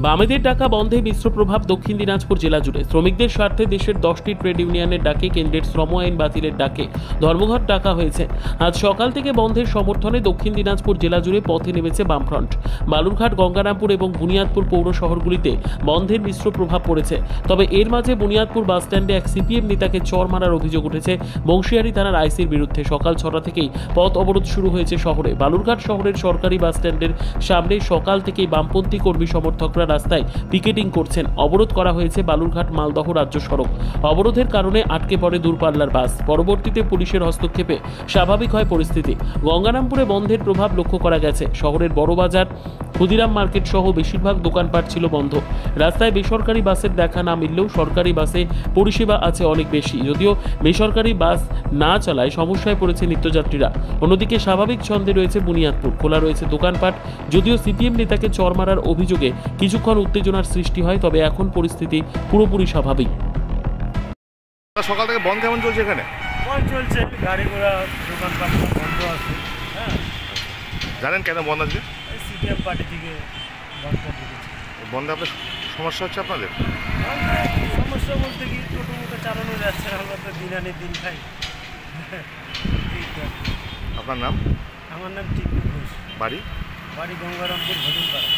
বামেদের ডাকা বন্ধে মিশ্র প্রভাব দক্ষিণ দিনাজপুর জেলা জুড়ে। শ্রমিকদের স্বার্থে দেশের 10টি ট্রেড ইউনিয়নের ডাকে কেন্দ্রের শ্রম আইন বাতিলের ডাকে ধর্মঘট ডাকা হয়েছে। আজ সকাল থেকে বন্ধের সমর্থনে দক্ষিণ দিনাজপুর জেলা জুড়ে পথে নেমেছে বামফ্রন্ট। বালুরঘাট, গঙ্গারামপুর এবং বুনিয়াদপুর পৌর শহরগুলিতে বন্ধের মিশ্র প্রভাব পড়েছে। তবে এর মাঝে বুনিয়াদপুর বাস স্ট্যান্ডে এক সিপিএম নেতাকে চড় মারার অভিযোগ উঠেছে বংশিয়ারি থানার আইসির বিরুদ্ধে। সকাল 6টা থেকেই পথ অবরোধ শুরু হয়েছে শহরে। বালুরঘাট শহরের সরকারি বাস স্ট্যান্ডের সামনে সকাল থেকেই বামপন্থী কর্মী সমর্থকরা রাস্তায় পিকেটিং করছেন। অবরোধ করা হয়েছে বালুরঘাট মালদহ রাজ্য সড়ক। অবরোধের কারণে আটকে পড়ে দূরপাল্লার বাস। পরবর্তীতে পুলিশের হস্তক্ষেপে স্বাভাবিক হয় পরিস্থিতি। গঙ্গারামপুরে বন্ধের প্রভাব লক্ষ্য করা গেছে। শহরের বড় বাজার, ক্ষুদিরাম মার্কেট সহ বেশিরভাগ দোকানপাট ছিল বন্ধ। রাস্তায় বেসরকারি বাসের দেখা না মিললেও সরকারি বাসে পরিষেবা আছে অনেক বেশি। যদিও বেসরকারি বাস না চলায় সমস্যায় পড়েছে নিত্যযাত্রীরা। অন্যদিকে স্বাভাবিক ছন্দে রয়েছে বুনিয়াদপুর, খোলা রয়েছে দোকানপাট। যদিও সিপিএম নেতাকে চড় মারার অভিযোগে কিছুক্ষণ উত্তেজনার সৃষ্টি হয়, তবে এখন পরিস্থিতি পুরোপুরি স্বাভাবিক। সকাল থেকে বন্ধ কেমন চলছে এখানে? বন্ধ চলছে, গাড়ি ঘোড়া দোকানপাট বন্ধ আছে। হ্যাঁ, জানেন কেন বন্ধ আছে? সিপিএম পার্টি থেকে বন্ধ করে দিয়েছে। বন্ধে আপনার সমস্যা হচ্ছে আপনাদের? সমস্যা বলতে কি, টোটো মোটো চালানো যাচ্ছে না, আমরা তো দিন আনি দিন খাই। আপনার নাম? আমার নাম টিপু ঘোষ। বাড়ি? বাড়ি গঙ্গারামপুর, ভজনপাড়া।